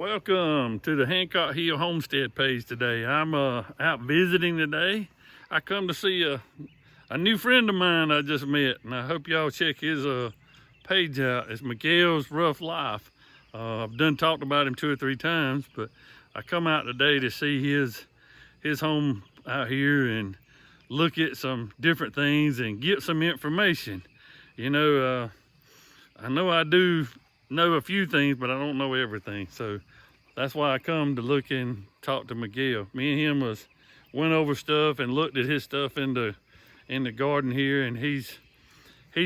Welcome to the Hancock Hill Homestead page today. I'm out visiting today. I come to see a new friend of mine I just met, and I hope y'all check his page out. It's Miguel's Rough Life. I've done talked about him 2 or 3 times, but I come out today to see his home out here and look at some different things and get some information. You know, I know I do know a few things, but I don't know everything. So that's why I come to look and talk to Miguel. Me and him went over stuff and looked at his stuff in the garden here, and he's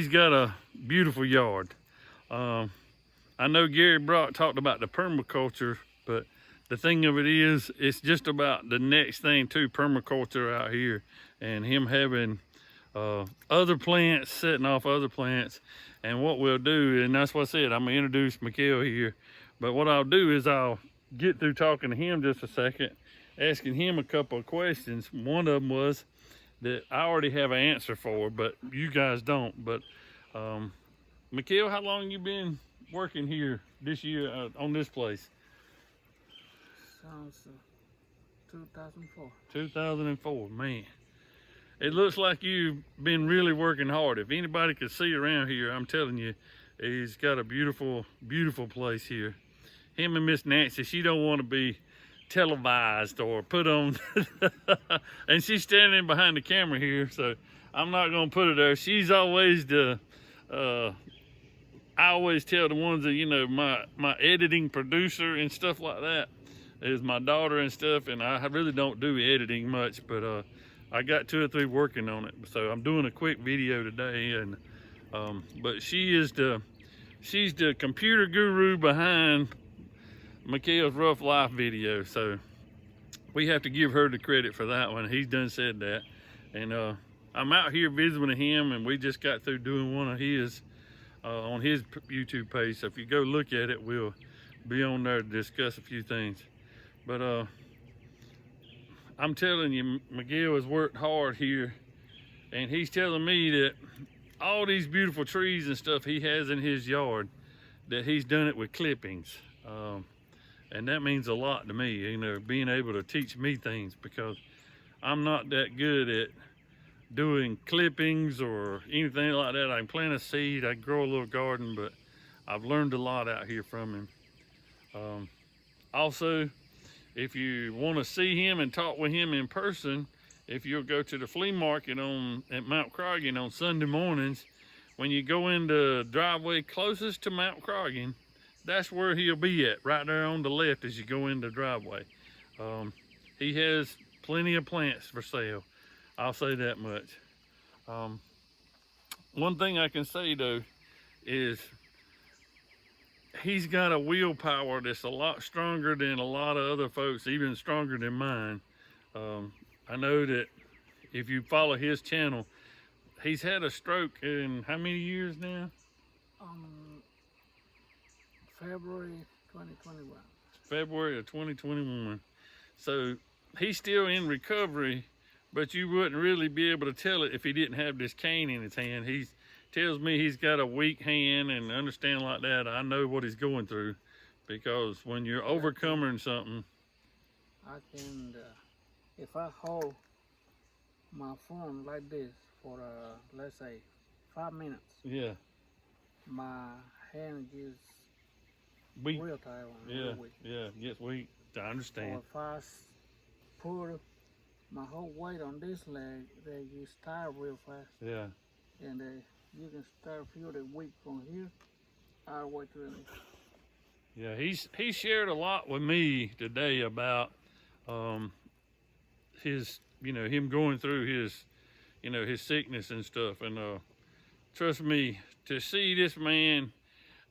got a beautiful yard. I know Gary Brock talked about the permaculture, but the thing of it is, it's just about the next thing to permaculture out here, and him having other plants, setting off other plants. And what we'll do, and that's what I said, I'm gonna introduce Miguel here, but what I'll do is I'll get through talking to him just a second, asking him a couple of questions. One of them was that I already have an answer for, but you guys don't. But Miguel, how long you been working here this year on this place? Since 2004. 2004, man. It looks like you've been really working hard. If anybody could see around here, I'm telling you, he's got a beautiful, beautiful place here. Him and Miss Nancy, she don't want to be televised or put on. And she's standing behind the camera here, so I'm not going to put her there. She's always the, I always tell the ones that, you know, my editing producer and stuff like that is my daughter and stuff, and I really don't do editing much, but I got 2 or 3 working on it, so I'm doing a quick video today. And but she's the computer guru behind Miguel's Rough Life video, so we have to give her the credit for that one. He's done said that. And I'm out here visiting him, and we just got through doing one of his on his YouTube page, so if you go look at it, we'll be on there to discuss a few things. But I'm telling you, Miguel has worked hard here, and he's telling me that all these beautiful trees and stuff he has in his yard, that he's done it with clippings. And that means a lot to me, you know, being able to teach me things, because I'm not that good at doing clippings or anything like that. I can plant a seed, I can grow a little garden, but I've learned a lot out here from him. Also, if you want to see him and talk with him in person, if you'll go to the flea market at Mount Croggan on Sunday mornings, when you go in the driveway closest to Mount Croggan, that's where he'll be at, right there on the left as you go in the driveway. He has plenty of plants for sale, I'll say that much. One thing I can say though is he's got a willpower that's a lot stronger than a lot of other folks, even stronger than mine. I know that if you follow his channel, he's had a stroke in how many years now? February 2021. February of 2021. So he's still in recovery, but you wouldn't really be able to tell it if he didn't have this cane in his hand. He tells me he's got a weak hand, and understand like that, I know what he's going through, because when you're overcoming something. I can, if I hold my phone like this for, let's say, 5 minutes. Yeah. My hand gets Weak. real tired. Yeah, weak. yeah, gets weak. I understand. Or if I put my whole weight on this leg, they get tired real fast. Yeah. And you can start feel the weight from here all the way to the knee. Yeah, he shared a lot with me today about his, you know, him going through his, you know, his sickness and stuff. And trust me, to see this man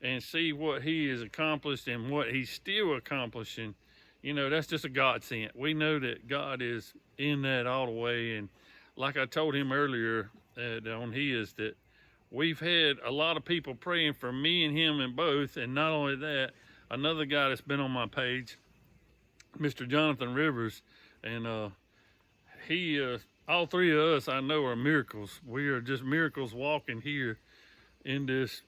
and see what he has accomplished and what he's still accomplishing, you know, that's just a godsend. We know that God is in that all the way. And like I told him earlier on his, that we've had a lot of people praying for me and him and both. And not only that, another guy that's been on my page, Mr. Jonathan Rivers, and he, all 3 of us I know are miracles. We are just miracles walking here in this,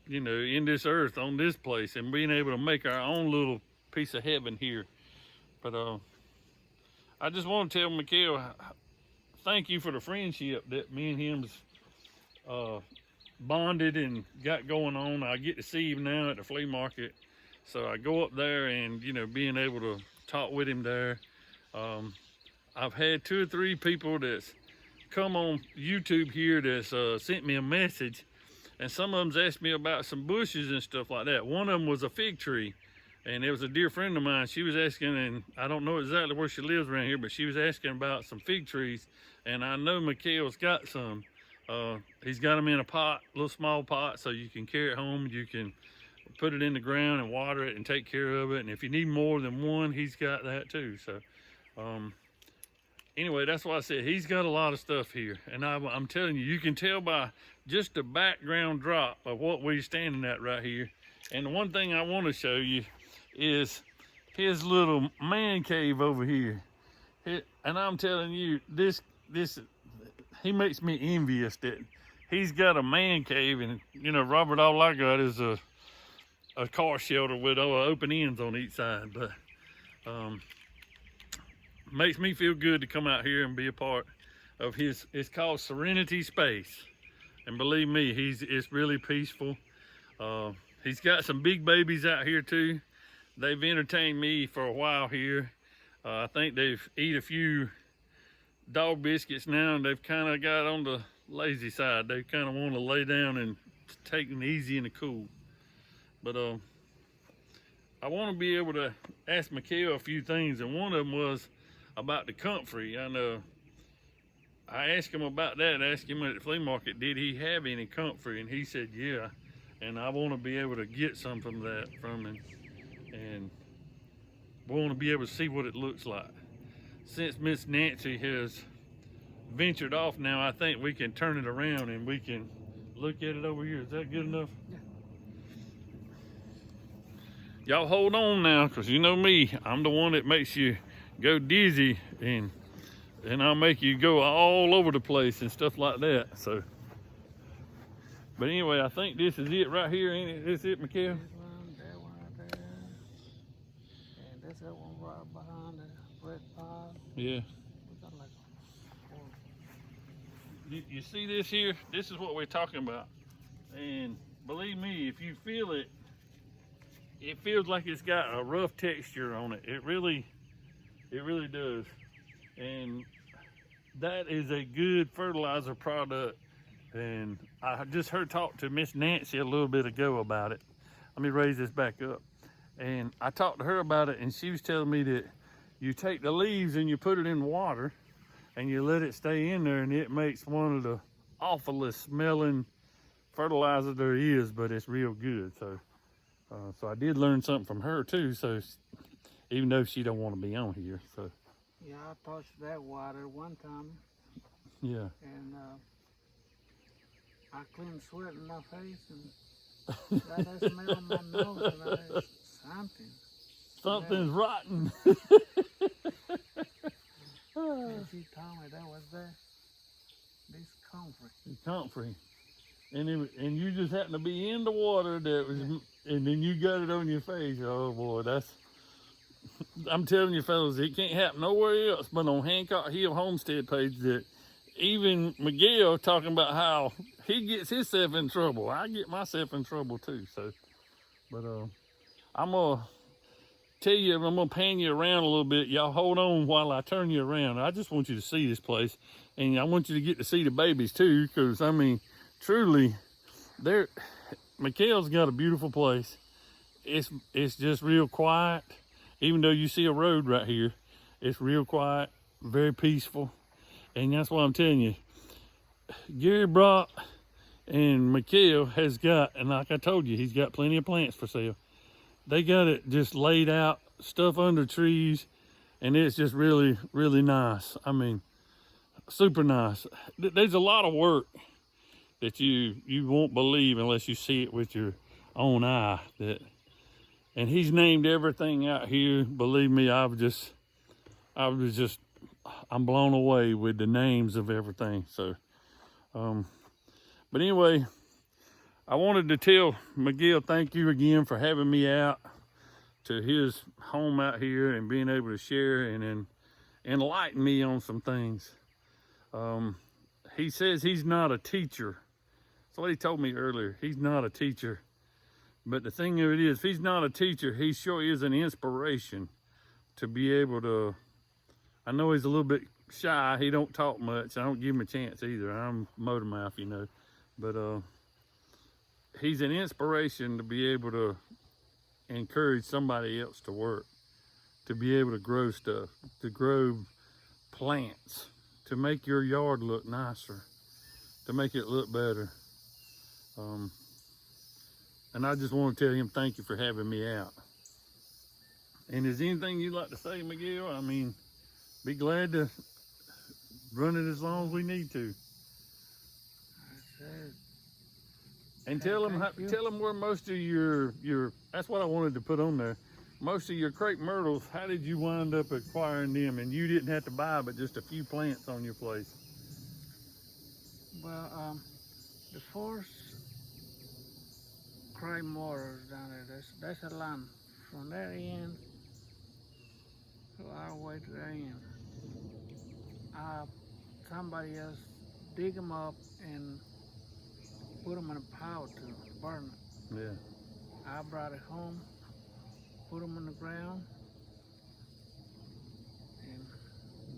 you know, in this earth, on this place, and being able to make our own little piece of heaven here. But I just want to tell Miguel, thank you for the friendship that me and him's bonded and got going on. I get to see him now at the flea market, so I go up there and, you know, being able to talk with him there. I've had 2 or 3 people that's come on YouTube here that's sent me a message, and some of them's asked me about some bushes and stuff like that. One of them was a fig tree, and it was a dear friend of mine. She was asking, and I don't know exactly where she lives around here, but she was asking about some fig trees, and I know Miguel's got some. He's got them in a pot, little small pot, so you can carry it home. You can put it in the ground and water it and take care of it. And if you need more than one, he's got that too. So anyway, that's why I said he's got a lot of stuff here. And I'm telling you, you can tell by just the background drop of what we're standing at right here. And the one thing I want to show you is his little man cave over here. And I'm telling you, this he makes me envious that he's got a man cave. And you know, Robert, all I got is a car shelter with open ends on each side. But makes me feel good to come out here and be a part of his. It's called Serenity Space, and believe me, it's really peaceful. He's got some big babies out here too. They've entertained me for a while here. I think they've eat a few dog biscuits now, and they've kind of got on the lazy side. They kind of want to lay down and take it easy in the cool. But I want to be able to ask Miguel a few things, and one of them was about the comfrey. I know I asked him about that. Asked him at the flea market, did he have any comfrey, and he said yeah. And I want to be able to get some from him, and want to be able to see what it looks like. Since Miss Nancy has ventured off now, I think we can turn it around and we can look at it over here. Is that good enough? Yeah. Y'all hold on now, because you know me, I'm the one that makes you go dizzy, and I'll make you go all over the place and stuff like that. So, but anyway, I think this is it right here, ain't it? This is it, Miguel? This one, that one right there. And that's that one right behind the red pot. Yeah. We got like You see this here? This is what we're talking about. And believe me, if you feel it, it feels like it's got a rough texture on it. It really does. And that is a good fertilizer product. And I just heard talk to Miss Nancy a little bit ago about it. Let me raise this back up. And I talked to her about it, and she was telling me that you take the leaves and you put it in water and you let it stay in there, and it makes one of the awfulest smelling fertilizer there is, but it's real good. So I did learn something from her too. So even though she don't want to be on here, so yeah, I touched that water one time. Yeah. And I cleaned sweat in my face, and got that smell in my nose, and I had Something's rotten. And she told me that was this comfrey. Comfrey. And you just happened to be in the water that was, and then you got it on your face. Oh boy, I'm telling you fellas, it can't happen nowhere else but on Hancock Hill Homestead page. That even Miguel talking about how he gets himself in trouble. I get myself in trouble too. So, but I'm gonna tell you, I'm gonna pan you around a little bit. Y'all hold on while I turn you around. I just want you to see this place, and I want you to get to see the babies too, because I mean, truly, Miguel's got a beautiful place. It's just real quiet. Even though you see a road right here, it's real quiet, very peaceful. And that's why I'm telling you, Gary Brock and Miguel has got, and like I told you, he's got plenty of plants for sale. They got it just laid out, stuff under trees, and it's just really, really nice. I mean, super nice. There's a lot of work that you won't believe unless you see it with your own eye. And he's named everything out here. Believe me, I'm blown away with the names of everything. So, but anyway, I wanted to tell Miguel, thank you again for having me out. to his home out here and being able to share and enlighten me on some things. He says he's not a teacher. That's what he told me earlier. He's not a teacher. But the thing of it is, if he's not a teacher, he sure is an inspiration to be able to. I know he's a little bit shy. He don't talk much. I don't give him a chance either. I'm motor mouth, you know. But he's an inspiration to be able to encourage somebody else to work, to be able to grow stuff, to grow plants, to make your yard look nicer, to make it look better. And I just want to tell him thank you for having me out. And is anything you'd like to say, Miguel? I mean, be glad to run it as long as we need to. And tell them where most of your that's what I wanted to put on there. Most of your crepe myrtles, how did you wind up acquiring them? And you didn't have to buy but just a few plants on your place. Well, the first Crepe Myrtle down there, that's a land from that end to all the way to the end. Somebody else dig them up and put them in a pile to burn them. Yeah. I brought it home, put them in the ground, and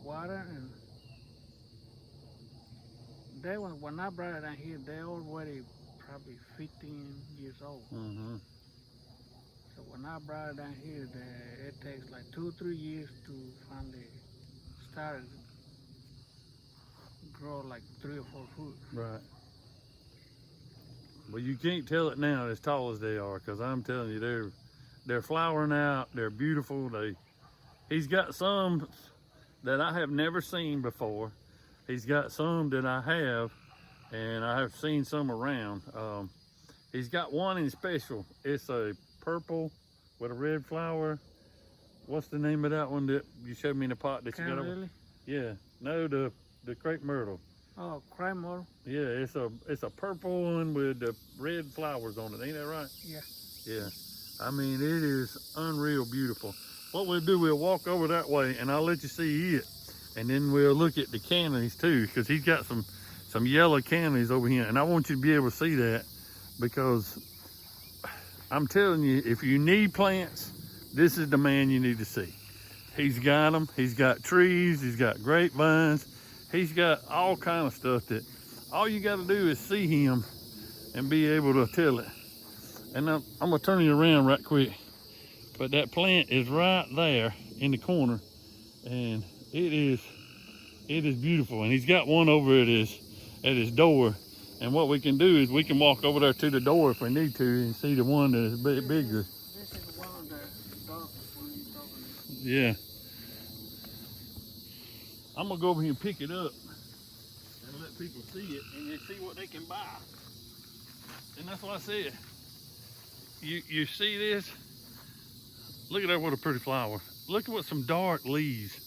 water. And they when I brought it down here, they're already probably 15 years old. Mm-hmm. So when I brought it down here, it takes like 2 or 3 years to finally start grow like 3 or 4 fruit. Right. Well, you can't tell it now as tall as they are, because I'm telling you, they're flowering out. They're beautiful. He's got some that I have never seen before. He's got some that I have, and I have seen some around. He's got one in special. It's a purple with a red flower. What's the name of that one that you showed me in the pot that you got over? Really? Yeah. No, the Crepe Myrtle. Oh, Crepe Myrtle? Yeah, it's a purple one with the red flowers on it. Ain't that right? Yeah. Yeah. I mean, it is unreal beautiful. What we'll do, we'll walk over that way and I'll let you see it. And then we'll look at the candies too, because he's got some yellow candies over here. And I want you to be able to see that, because I'm telling you, if you need plants, this is the man you need to see. He's got them. He's got trees. He's got grapevines. He's got all kind of stuff that all you got to do is see him and be able to tell it. And I'm going to turn you around right quick. But that plant is right there in the corner. And it is beautiful. And he's got one over at his door. And what we can do is we can walk over there to the door if we need to and see the one that is a bit bigger. This is the one that darkest one you're talking about. Yeah. I'm gonna go over here and pick it up and let people see it and then see what they can buy. And that's what I said. You see this? Look at that, what a pretty flower. Look at what some dark leaves.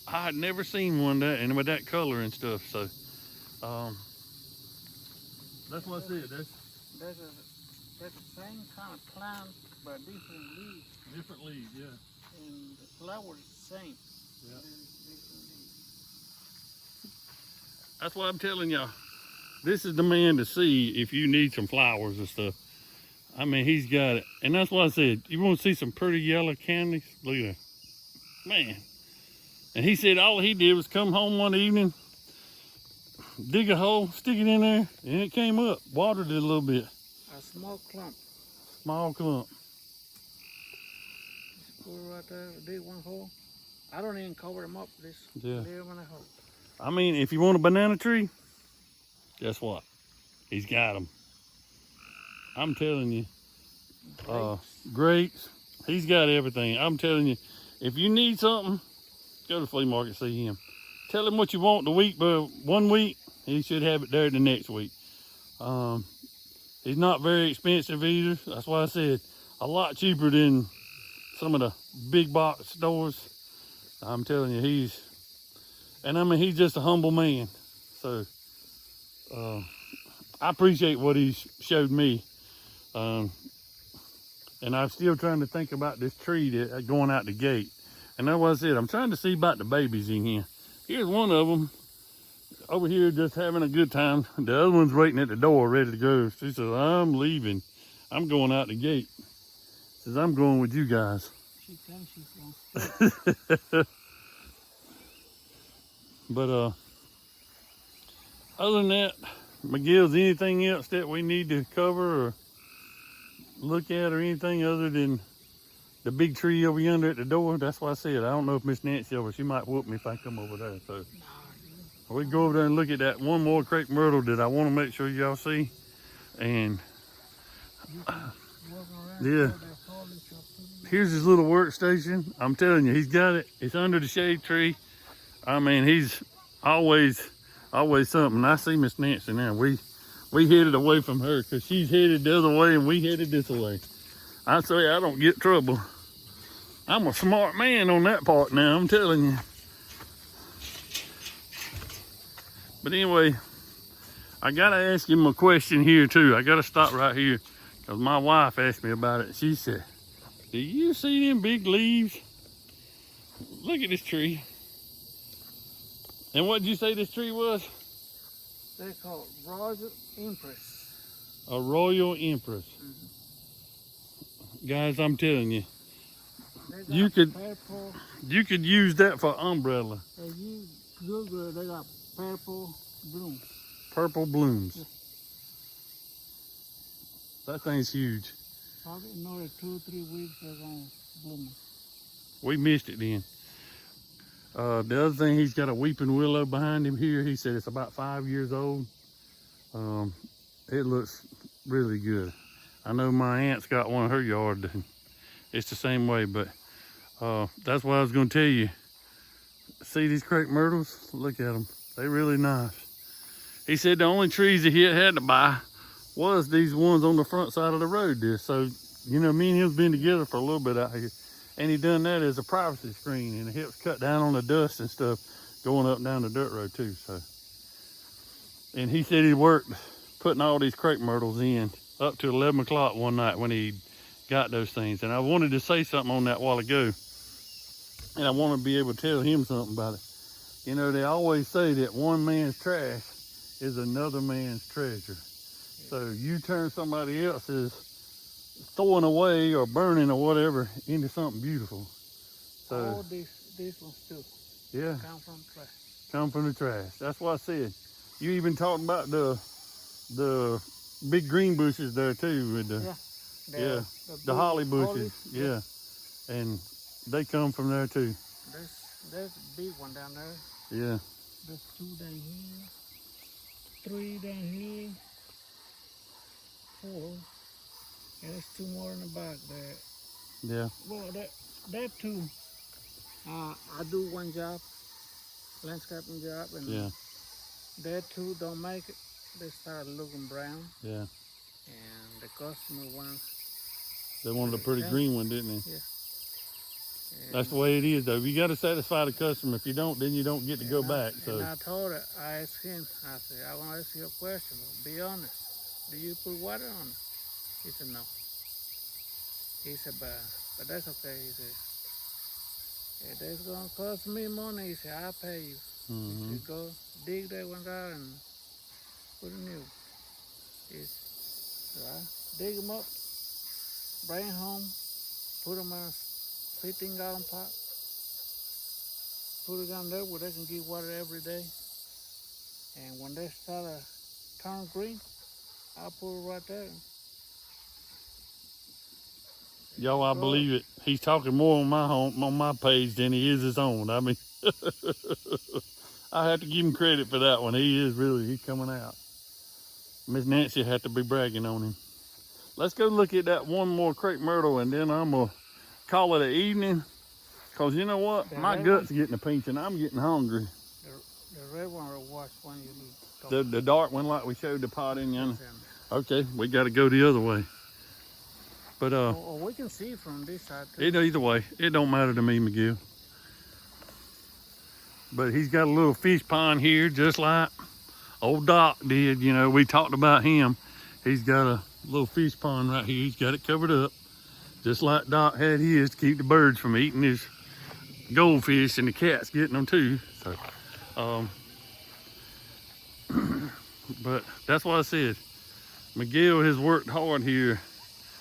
I had never seen one that and with that color and stuff. So that's what I said. That's the same kind of plant but different leaves. Different leaves, yeah. And the flowers the same. Yeah. That's what I'm telling y'all. This is the man to see if you need some flowers and stuff. I mean, he's got it. And that's what I said. You want to see some pretty yellow candies? Look at that. Man. And he said all he did was come home one evening, dig a hole, stick it in there, and it came up. Watered it a little bit. A small clump. Small clump. Put it right there, dig one hole. I don't even cover them up. Just Yeah. leave them in a hole. I mean, if you want a banana tree, guess what? He's got them. I'm telling you. Grapes. He's got everything. I'm telling you, if you need something, go to the flea market, see him. Tell him what you want the week, but 1 week, he should have it there the next week. He's not very expensive either. That's why I said a lot cheaper than some of the big box stores. I'm telling you, he's just a humble man. So I appreciate what he's showed me. And I'm still trying to think about this tree that going out the gate. And that's what I said. I'm trying to see about the babies in here. Here's one of them over here just having a good time. The other one's waiting at the door ready to go. She says, I'm leaving. I'm going out the gate. Says, I'm going with you guys. She thinks she's going to stay. But other than that, Miguel's anything else that we need to cover or look at or anything other than the big tree over yonder at the door? That's why I said, I don't know if Miss Nancy over, she might whoop me if I come over there. So we go over there and look at that one more crepe myrtle that I want to make sure y'all see. And yeah, here's his little workstation. I'm telling you, he's got it. It's under the shade tree. I mean, he's always something. I see Miss Nancy now. We headed away from her because she's headed the other way and we headed this way. I say I don't get trouble. I'm a smart man on that part now, I'm telling you. But anyway, I gotta ask him a question here too. I gotta stop right here because my wife asked me about it. She said, do you see them big leaves? Look at this tree. And what did you say this tree was? They're called Royal Empress. A Royal Empress. Guys, I'm telling you, you could use that for umbrella. If you Google, they got purple blooms. Purple blooms. Yeah. That thing's huge. Probably another 2 or 3 weeks they're gonna bloom. We missed it then. The other thing, he's got a weeping willow behind him here. He said it's about 5 years old. It looks really good. I know my aunt's got one in her yard. It's the same way, but that's what I was going to tell you. See these crepe myrtles? Look at them. They're really nice. He said the only trees that he had to buy was these ones on the front side of the road there. So, you know, me and him's been together for a little bit out here. And he done that as a privacy screen, and it helps cut down on the dust and stuff going up and down the dirt road too. So, and he said he worked putting all these crepe myrtles in up to 11 o'clock one night when he got those things. And I wanted to say something on that a while ago, and I want to be able to tell him something about it. You know, they always say that one man's trash is another man's treasure. So you turn somebody else's throwing away or burning or whatever into something beautiful. So all these ones too. Yeah. Come from trash. Come from the trash. That's what I said. You even talked about the big green bushes there too with the the holly bushes. Yeah. And they come from there too. There's a big one down there. Yeah. There's 2 down here. 3 down here. 4. And there's 2 more in the back there. Yeah. Well, that too. I do one job, landscaping job, and yeah. That too don't make it. They start looking brown. Yeah. And the customer wants. They wanted a pretty green one, didn't they? Yeah. That's the way it is, though. You got to satisfy the customer. If you don't, then you don't get to go back. So. And I told her, I asked him, I said, I want to ask you a question. Be honest. Do you put water on it? He said, no. He said, but that's okay. He said, if it's going to cost me money, he said, I'll pay you. Mm-hmm. You go dig that one out and put a new. So I dig them up, bring home, put them in a 15-gallon pot, put it down there where they can get water every day. And when they start to turn green, I'll put it right there. Yo, I believe it. He's talking more on my page than he is his own. I mean, I have to give him credit for that one. He's coming out. Miss Nancy had to be bragging on him. Let's go look at that one more crepe myrtle, and then I'm gonna call it an evening. Cause you know what, my gut's getting a pinch, and I'm getting hungry. The red one or white one you need? The dark one, like we showed the pot in yonder. Okay, we got to go the other way. But or we can see from this side too. Either way, it don't matter to me, Miguel. But he's got a little fish pond here, just like old Doc did. You know, we talked about him. He's got a little fish pond right here. He's got it covered up. Just like Doc had his to keep the birds from eating his goldfish, and the cat's getting them too. So, but that's what I said. Miguel has worked hard here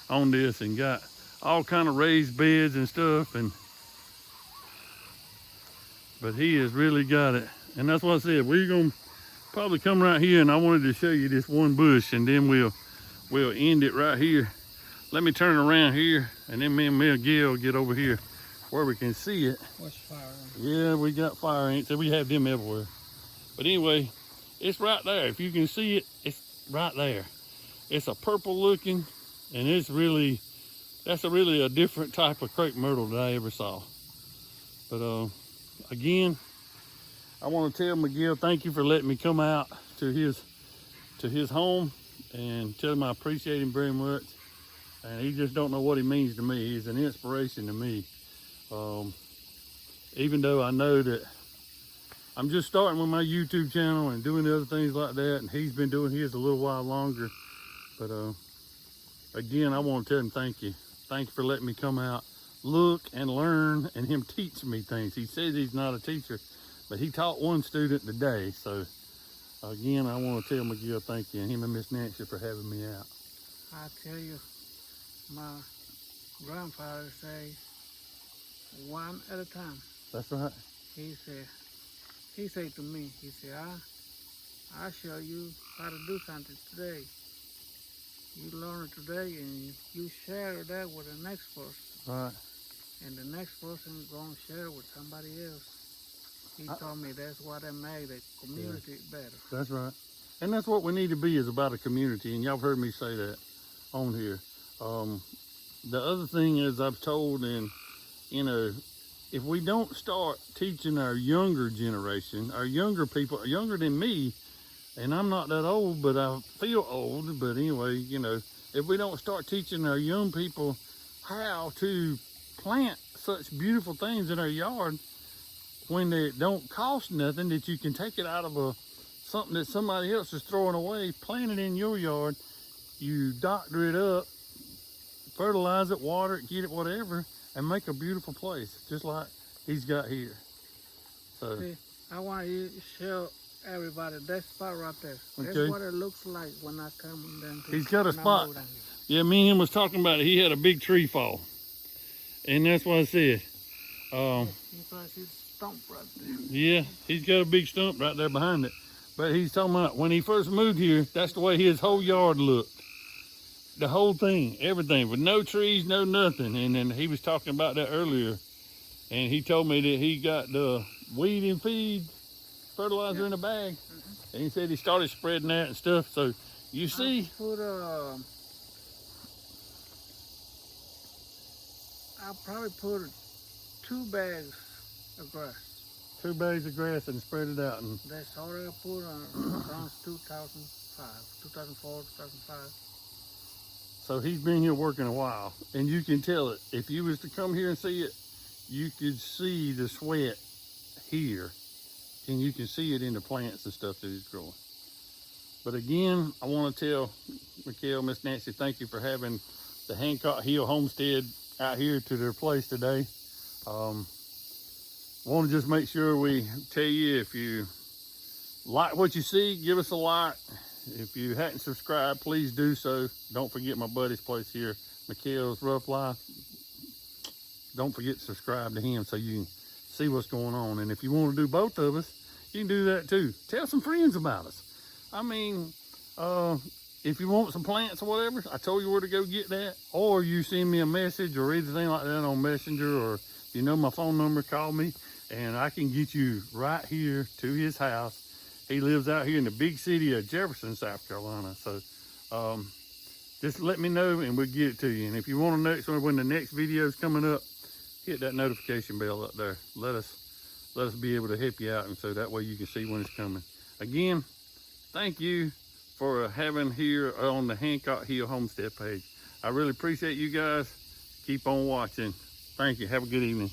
on this and got all kind of raised beds and stuff, but he has really got it. And that's what I said, we're gonna probably come right here, and I wanted to show you this one bush, and then we'll end it right here. Let me turn around here, and then me and Miguel get over here where we can see it. What's fire ants? Yeah, we got fire ants, and we have them everywhere. But anyway, it's right there. If you can see it, it's right there. It's a purple looking, and it's really, that's really a different type of crepe myrtle that I ever saw. But again, I want to tell Miguel thank you for letting me come out to his home and tell him I appreciate him very much. And he just don't know what he means to me. He's an inspiration to me. Even though I know that I'm just starting with my YouTube channel and doing the other things like that, and he's been doing his a little while longer. But again, I want to tell him thank you. Thank you for letting me come out, look and learn, and him teach me things. He says he's not a teacher, but he taught one student today. So again, I want to tell Miguel thank you, and him and Miss Nancy for having me out. I tell you, my grandfather say, one at a time. That's right. He said to me, he said, I show you how to do something today. You learn it today, and you share that with the next person. Right. And the next person is going to share with somebody else. He told me that's what I made the community better. That's right. And that's what we need to be, is about a community. And y'all heard me say that on here. The other thing is, I've told, and you know, if we don't start teaching our younger generation, our younger people, younger than me, and I'm not that old, but I feel old, but anyway, you know, if we don't start teaching our young people how to plant such beautiful things in our yard, when they don't cost nothing, that you can take it out of something that somebody else is throwing away, plant it in your yard, you doctor it up, fertilize it, water it, get it, whatever, and make a beautiful place, just like he's got here. So, see, I want you to show everybody that spot right there. Okay. That's what it looks like when I come down here. He's got a spot. Yeah, me and him was talking about it. He had a big tree fall, and that's what I said. You probably see the stump right there. Yeah, he's got a big stump right there behind it. But he's talking about when he first moved here, that's the way his whole yard looked. The whole thing, everything, with no trees, no nothing. And then he was talking about that earlier. And he told me that he got the weed and feed fertilizer in a bag. And he said he started spreading that and stuff. So you see. I'll probably put 2 bags of grass. 2 bags of grass and spread it out. And that's all I put on around 2004, 2005. So he's been here working a while, and you can tell it. If you was to come here and see it, you could see the sweat here, and you can see it in the plants and stuff that he's growing. But again, I want to tell Miguel, Miss Nancy, thank you for having the Hancock Hill Homestead out here to their place today. Want to just make sure we tell you, if you like what you see, give us a like. If you hadn't subscribed, please do so. Don't forget my buddy's place here, Miguel's Rough Life. Don't forget to subscribe to him so you can see what's going on. And if you want to do both of us, you can do that too. Tell some friends about us. I mean, if you want some plants or whatever, I told you where to go get that. Or you send me a message or anything like that on Messenger, or you know my phone number, call me, and I can get you right here to his house. He lives out here in the big city of Jefferson, South Carolina. So just let me know and we'll get it to you. And if you want to know when the next video is coming up, hit that notification bell up there. Let us be able to help you out, and so that way you can see when it's coming. Again, thank you for having here on the Hancock Hill Homestead page. I really appreciate you guys. Keep on watching. Thank you. Have a good evening.